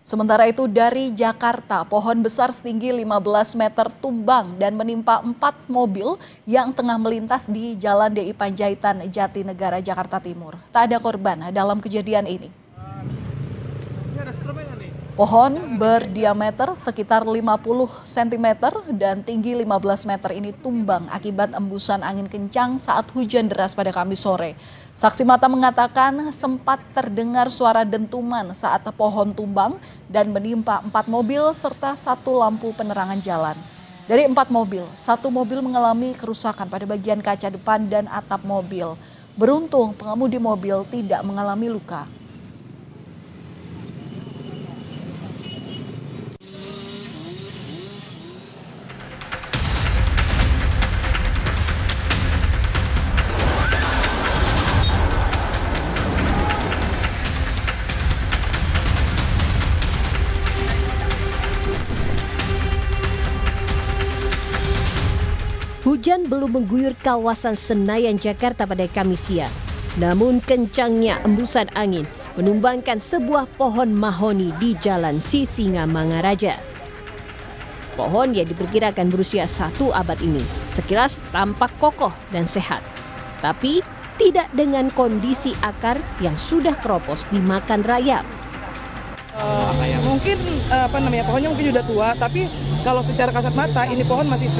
Sementara itu dari Jakarta, pohon besar setinggi 15 meter tumbang dan menimpa 4 mobil yang tengah melintas di Jalan DI Panjaitan, Jatinegara, Jakarta Timur. Tak ada korban dalam kejadian ini. Pohon berdiameter sekitar 50 cm dan tinggi 15 meter ini tumbang akibat embusan angin kencang saat hujan deras pada Kamis sore. Saksi mata mengatakan sempat terdengar suara dentuman saat pohon tumbang dan menimpa 4 mobil serta 1 lampu penerangan jalan. Dari 4 mobil, 1 mobil mengalami kerusakan pada bagian kaca depan dan atap mobil. Beruntung pengemudi mobil tidak mengalami luka. Hujan belum mengguyur kawasan Senayan, Jakarta pada Kamis siang. Namun kencangnya embusan angin menumbangkan sebuah pohon mahoni di Jalan Sisingamangaraja. Pohon yang diperkirakan berusia 1 abad ini sekilas tampak kokoh dan sehat. Tapi tidak dengan kondisi akar yang sudah keropos dimakan rayap. Mungkin pohonnya mungkin sudah tua, tapi kalau secara kasat mata ini pohon masih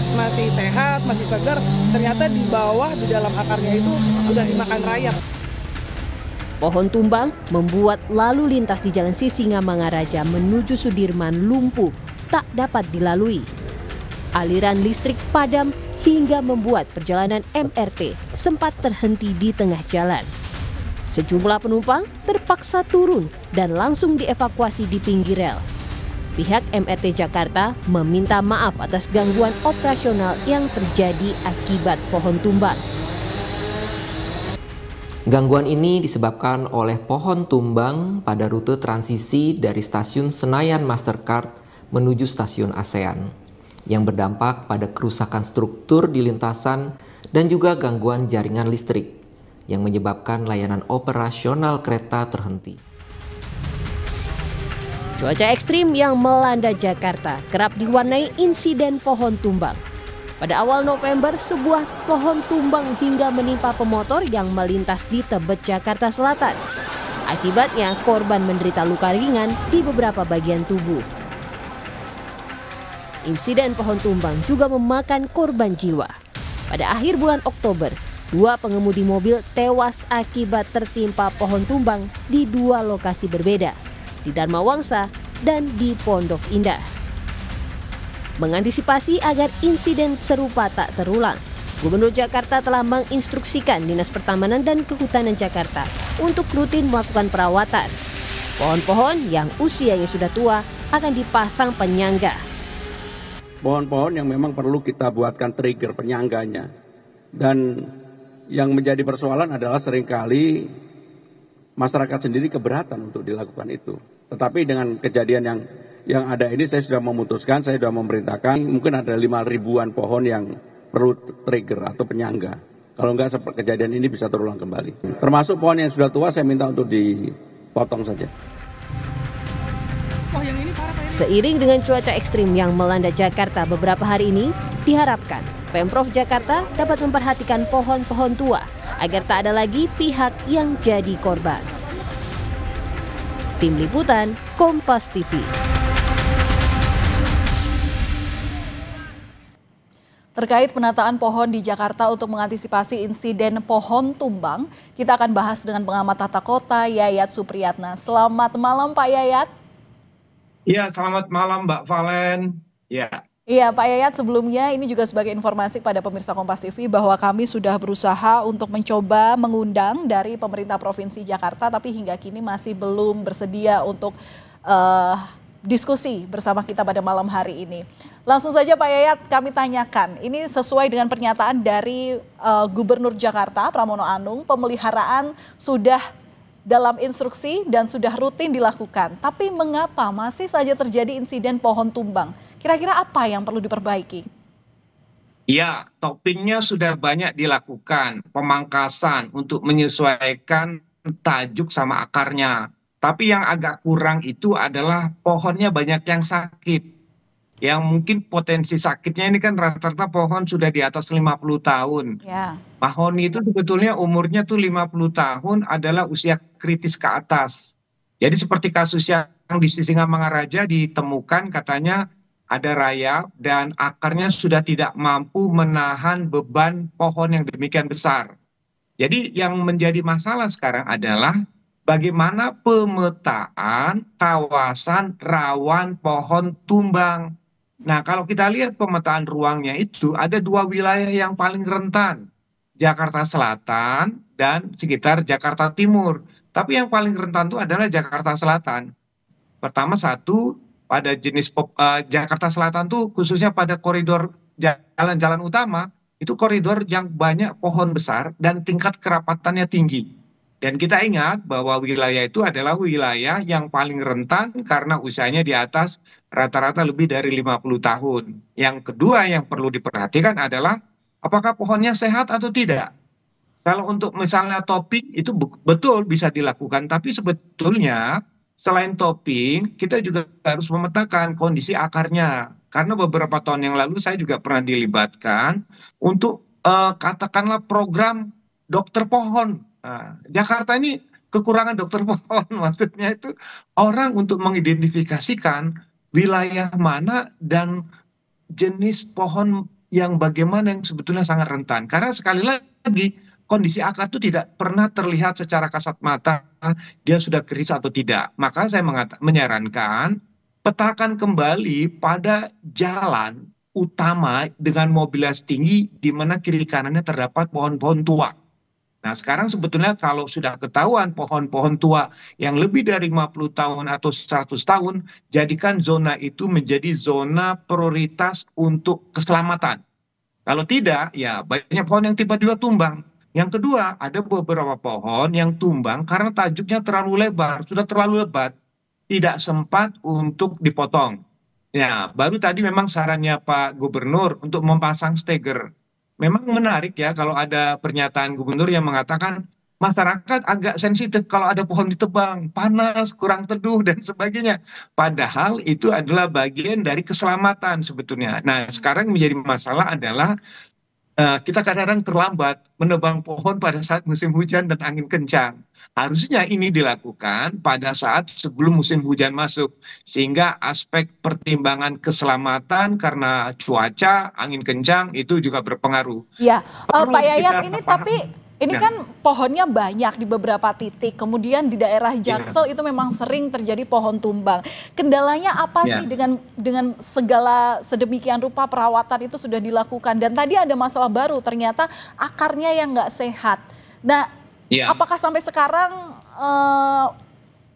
sehat, masih segar. Ternyata di bawah di dalam akarnya itu sudah dimakan rayap. Pohon tumbang membuat lalu lintas di Jalan Sisingamangaraja menuju Sudirman lumpuh, tak dapat dilalui. Aliran listrik padam hingga membuat perjalanan MRT sempat terhenti di tengah jalan. Sejumlah penumpang terpaksa turun dan langsung dievakuasi di pinggir rel. Pihak MRT Jakarta meminta maaf atas gangguan operasional yang terjadi akibat pohon tumbang. Gangguan ini disebabkan oleh pohon tumbang pada rute transisi dari stasiun Senayan Mastercard menuju stasiun ASEAN, yang berdampak pada kerusakan struktur di lintasan dan juga gangguan jaringan listrik, yang menyebabkan layanan operasional kereta terhenti. Cuaca ekstrim yang melanda Jakarta kerap diwarnai insiden pohon tumbang. Pada awal November, sebuah pohon tumbang hingga menimpa pemotor yang melintas di Tebet, Jakarta Selatan. Akibatnya, korban menderita luka ringan di beberapa bagian tubuh. Insiden pohon tumbang juga memakan korban jiwa. Pada akhir bulan Oktober, 2 pengemudi mobil tewas akibat tertimpa pohon tumbang di 2 lokasi berbeda, di Dharma Wangsa dan di Pondok Indah. Mengantisipasi agar insiden serupa tak terulang, Gubernur Jakarta telah menginstruksikan Dinas Pertamanan dan Kehutanan Jakarta untuk rutin melakukan perawatan. Pohon-pohon yang usianya sudah tua akan dipasang penyangga. Pohon-pohon yang memang perlu kita buatkan trigger penyangganya. Dan yang menjadi persoalan adalah seringkali masyarakat sendiri keberatan untuk dilakukan itu. Tetapi dengan kejadian yang ada ini, saya sudah memutuskan, saya sudah memerintahkan, mungkin ada 5.000-an pohon yang perlu trigger atau penyangga. Kalau enggak, kejadian ini bisa terulang kembali. Termasuk pohon yang sudah tua, saya minta untuk dipotong saja. Seiring dengan cuaca ekstrim yang melanda Jakarta beberapa hari ini, diharapkan Pemprov Jakarta dapat memperhatikan pohon-pohon tua agar tak ada lagi pihak yang jadi korban. Tim Liputan, Kompas TV. Terkait penataan pohon di Jakarta untuk mengantisipasi insiden pohon tumbang, kita akan bahas dengan pengamat tata kota Yayat Supriyatna. Selamat malam Pak Yayat. Ya, selamat malam Mbak Valen. Ya. Iya Pak Yayat, sebelumnya ini juga sebagai informasi kepada pemirsa Kompas TV bahwa kami sudah berusaha untuk mencoba mengundang dari pemerintah Provinsi Jakarta, tapi hingga kini masih belum bersedia untuk diskusi bersama kita pada malam hari ini. Langsung saja Pak Yayat, kami tanyakan, ini sesuai dengan pernyataan dari Gubernur Jakarta Pramono Anung, pemeliharaan sudah dalam instruksi dan sudah rutin dilakukan. Tapi mengapa masih saja terjadi insiden pohon tumbang? Kira-kira apa yang perlu diperbaiki? Ya, toppingnya sudah banyak dilakukan, pemangkasan untuk menyesuaikan tajuk sama akarnya. Tapi yang agak kurang itu adalah pohonnya banyak yang sakit. Yang mungkin potensi sakitnya ini kan rata-rata pohon sudah di atas 50 tahun. Ya. Mahoni itu sebetulnya umurnya tuh 50 tahun adalah usia kritis ke atas. Jadi seperti kasus yang di Sisingamangaraja ditemukan katanya ada rayap dan akarnya sudah tidak mampu menahan beban pohon yang demikian besar. Jadi yang menjadi masalah sekarang adalah bagaimana pemetaan kawasan rawan pohon tumbang. Nah, kalau kita lihat pemetaan ruangnya itu ada dua wilayah yang paling rentan, Jakarta Selatan dan sekitar Jakarta Timur. Tapi yang paling rentan itu adalah Jakarta Selatan. Pertama satu, pada Jakarta Selatan tuh khususnya pada koridor jalan-jalan utama, itu koridor yang banyak pohon besar dan tingkat kerapatannya tinggi. Dan kita ingat bahwa wilayah itu adalah wilayah yang paling rentan karena usianya di atas rata-rata lebih dari 50 tahun. Yang kedua yang perlu diperhatikan adalah apakah pohonnya sehat atau tidak. Kalau untuk misalnya topping itu betul bisa dilakukan, tapi sebetulnya selain topping kita juga harus memetakan kondisi akarnya. Karena beberapa tahun yang lalu saya juga pernah dilibatkan untuk katakanlah program dokter pohon. Nah, Jakarta ini kekurangan dokter pohon, maksudnya itu orang untuk mengidentifikasikan wilayah mana dan jenis pohon yang bagaimana yang sebetulnya sangat rentan. Karena sekali lagi kondisi akar itu tidak pernah terlihat secara kasat mata dia sudah kritis atau tidak. Maka saya menyarankan petakan kembali pada jalan utama dengan mobilitas tinggi di mana kiri kanannya terdapat pohon-pohon tua. Nah, sekarang sebetulnya kalau sudah ketahuan pohon-pohon tua yang lebih dari 50 tahun atau 100 tahun, jadikan zona itu menjadi zona prioritas untuk keselamatan. Kalau tidak, ya banyak pohon yang tiba-tiba tumbang. Yang kedua, ada beberapa pohon yang tumbang karena tajuknya terlalu lebar, sudah terlalu lebat, tidak sempat untuk dipotong. Ya, baru tadi memang sarannya Pak Gubernur untuk memasang steger. Memang menarik ya kalau ada pernyataan gubernur yang mengatakan masyarakat agak sensitif kalau ada pohon ditebang, panas, kurang teduh dan sebagainya. Padahal itu adalah bagian dari keselamatan sebetulnya. Nah, sekarang menjadi masalah adalah kita kadang-kadang terlambat menebang pohon pada saat musim hujan dan angin kencang. Harusnya ini dilakukan pada saat sebelum musim hujan masuk, sehingga aspek pertimbangan keselamatan karena cuaca, angin kencang itu juga berpengaruh. Ya, Perlu Pak Yayat kita ini pahami. tapi ini Ya. kan pohonnya banyak di beberapa titik. Kemudian di daerah Jaksel itu memang sering terjadi pohon tumbang. Kendalanya apa Ya. sih dengan segala sedemikian rupa perawatan itu sudah dilakukan? Dan tadi ada masalah baru, ternyata akarnya yang nggak sehat. Nah, Ya. apakah sampai sekarang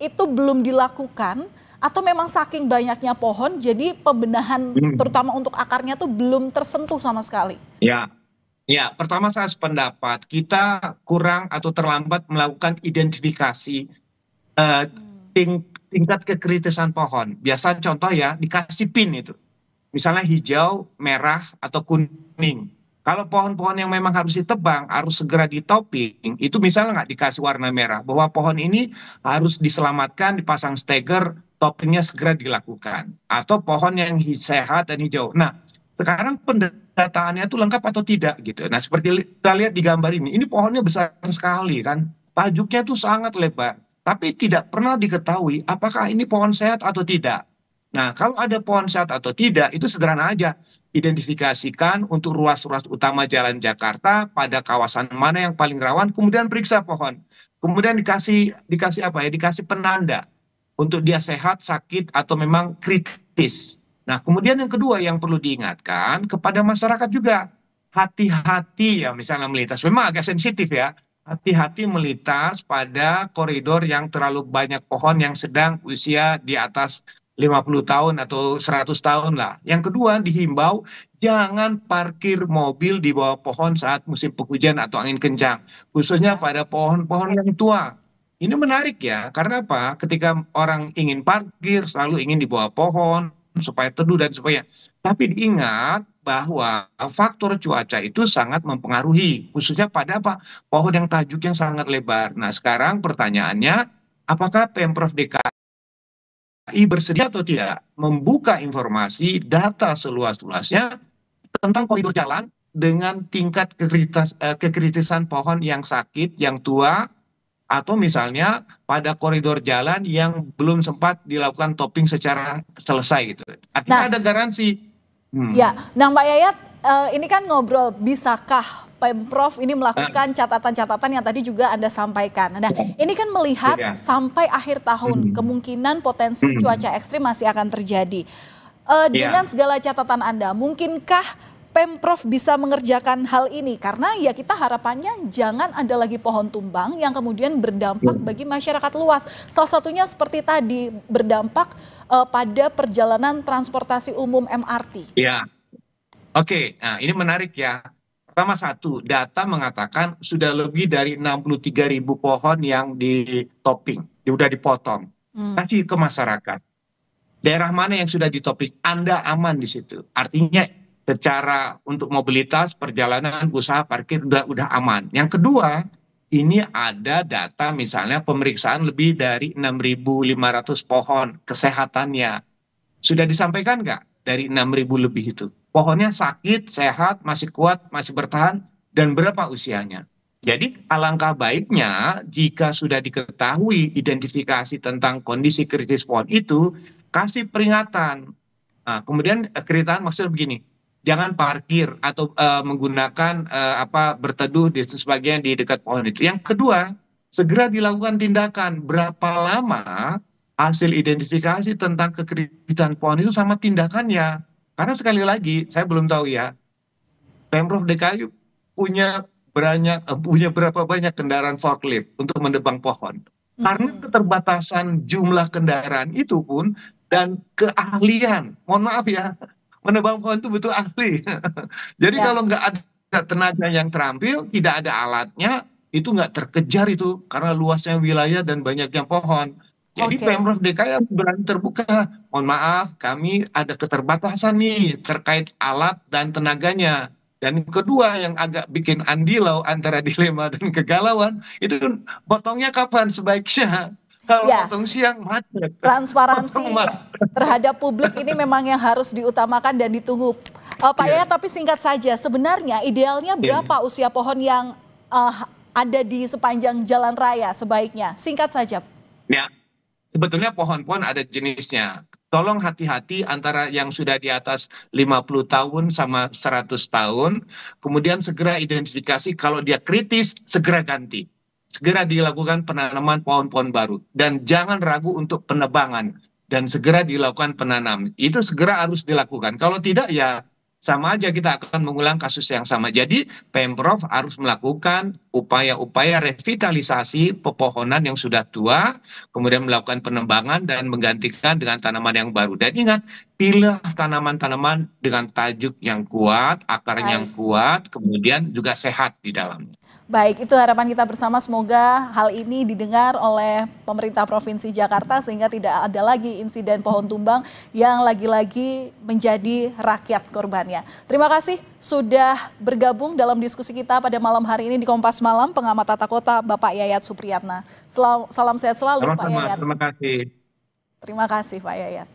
itu belum dilakukan? Atau memang saking banyaknya pohon, jadi pembenahan terutama untuk akarnya tuh belum tersentuh sama sekali? Ya. Ya, pertama saya sependapat kita kurang atau terlambat melakukan identifikasi tingkat kekritisan pohon. Biasa contoh ya dikasih pin itu, misalnya hijau, merah atau kuning. Kalau pohon-pohon yang memang harus ditebang, harus segera ditoping, itu misalnya nggak dikasih warna merah, bahwa pohon ini harus diselamatkan, dipasang steger, toppingnya segera dilakukan. Atau pohon yang sehat dan hijau. Nah, sekarang pendataannya itu lengkap atau tidak gitu. Nah, seperti kita lihat di gambar ini pohonnya besar sekali kan, tajuknya tuh sangat lebar, tapi tidak pernah diketahui apakah ini pohon sehat atau tidak. Nah, kalau ada pohon sehat atau tidak, itu sederhana aja. Identifikasikan untuk ruas-ruas utama jalan Jakarta pada kawasan mana yang paling rawan, kemudian periksa pohon. Kemudian dikasih apa ya? Dikasih penanda untuk dia sehat, sakit, atau memang kritis. Nah, kemudian yang kedua yang perlu diingatkan kepada masyarakat juga, hati-hati ya misalnya melintas. Memang agak sensitif ya. Hati-hati melintas pada koridor yang terlalu banyak pohon yang sedang usia di atas 50 tahun atau 100 tahun lah. Yang kedua dihimbau jangan parkir mobil di bawah pohon saat musim penghujan atau angin kencang. Khususnya pada pohon-pohon yang tua. Ini menarik ya, karena apa? Ketika orang ingin parkir selalu ingin di bawah pohon supaya teduh dan sebagainya. Tapi diingat bahwa faktor cuaca itu sangat mempengaruhi. Khususnya pada apa? Pohon yang tajuknya sangat lebar. Nah, sekarang pertanyaannya, apakah Pemprov DKI bersedia atau tidak membuka informasi data seluas-luasnya tentang koridor jalan dengan tingkat kekritisan pohon yang sakit, yang tua, atau misalnya pada koridor jalan yang belum sempat dilakukan topping secara selesai gitu. Artinya ada garansi. Ya, nah Mbak Yayat, ini kan ngobrol, bisakah Pemprov ini melakukan catatan-catatan yang tadi juga Anda sampaikan. Nah, ini kan melihat sampai akhir tahun kemungkinan potensi cuaca ekstrim masih akan terjadi. Dengan segala catatan Anda, mungkinkah Pemprov bisa mengerjakan hal ini? Karena ya kita harapannya jangan ada lagi pohon tumbang yang kemudian berdampak bagi masyarakat luas. Salah satunya seperti tadi berdampak pada perjalanan transportasi umum MRT. Ya, oke. Nah ini menarik ya. Pertama satu, data mengatakan sudah lebih dari 63.000 pohon yang di-topping, sudah dipotong. Kasih ke masyarakat. Daerah mana yang sudah di-topping? Anda aman di situ. Artinya secara untuk mobilitas, perjalanan, usaha, parkir udah aman. Yang kedua, ini ada data misalnya pemeriksaan lebih dari 6.500 pohon kesehatannya. Sudah disampaikan nggak dari 6.000 lebih itu? Pohonnya sakit, sehat, masih kuat, masih bertahan, dan berapa usianya? Jadi alangkah baiknya jika sudah diketahui identifikasi tentang kondisi kritis pohon itu, kasih peringatan. Nah, kemudian peringatan maksudnya begini, jangan parkir atau menggunakan berteduh di sebagian di dekat pohon itu. Yang kedua, segera dilakukan tindakan. Berapa lama hasil identifikasi tentang kekritisan pohon itu sama tindakannya? Karena sekali lagi, saya belum tahu ya, Pemprov DKI punya berapa banyak kendaraan forklift untuk mendebang pohon. Karena keterbatasan jumlah kendaraan itu pun dan keahlian, mohon maaf ya, menebang pohon itu butuh ahli. Jadi kalau nggak ada tenaga yang terampil, tidak ada alatnya, itu nggak terkejar itu karena luasnya wilayah dan banyaknya pohon. Jadi Pemprov DKI harus berani terbuka. Mohon maaf, kami ada keterbatasan nih terkait alat dan tenaganya. Dan kedua yang agak bikin andilau antara dilema dan kegalauan, itu potongnya kapan sebaiknya? Kalau potong siang macet. Transparansi terhadap publik ini memang yang harus diutamakan dan ditunggu. Pak Yayat, tapi singkat saja, sebenarnya idealnya berapa usia pohon yang ada di sepanjang jalan raya sebaiknya? Singkat saja. Ya, sebetulnya pohon-pohon ada jenisnya. Tolong hati-hati antara yang sudah di atas 50 tahun sama 100 tahun. Kemudian segera identifikasi kalau dia kritis, segera ganti. Segera dilakukan penanaman pohon-pohon baru. Dan jangan ragu untuk penebangan. Dan segera dilakukan penanam. Itu segera harus dilakukan. Kalau tidak ya sama aja kita akan mengulang kasus yang sama. Jadi Pemprov harus melakukan upaya-upaya revitalisasi pepohonan yang sudah tua, kemudian melakukan penebangan dan menggantikan dengan tanaman yang baru. Dan ingat, pilih tanaman-tanaman dengan tajuk yang kuat, akar yang kuat, kemudian juga sehat di dalamnya. Baik, itu harapan kita bersama, semoga hal ini didengar oleh pemerintah Provinsi Jakarta sehingga tidak ada lagi insiden pohon tumbang yang lagi-lagi menjadi rakyat korbannya. Terima kasih sudah bergabung dalam diskusi kita pada malam hari ini di Kompas Malam, pengamat tata kota Bapak Yayat Supriyatna. Salam sehat selalu Pak Yayat. Terima kasih. Terima kasih Pak Yayat.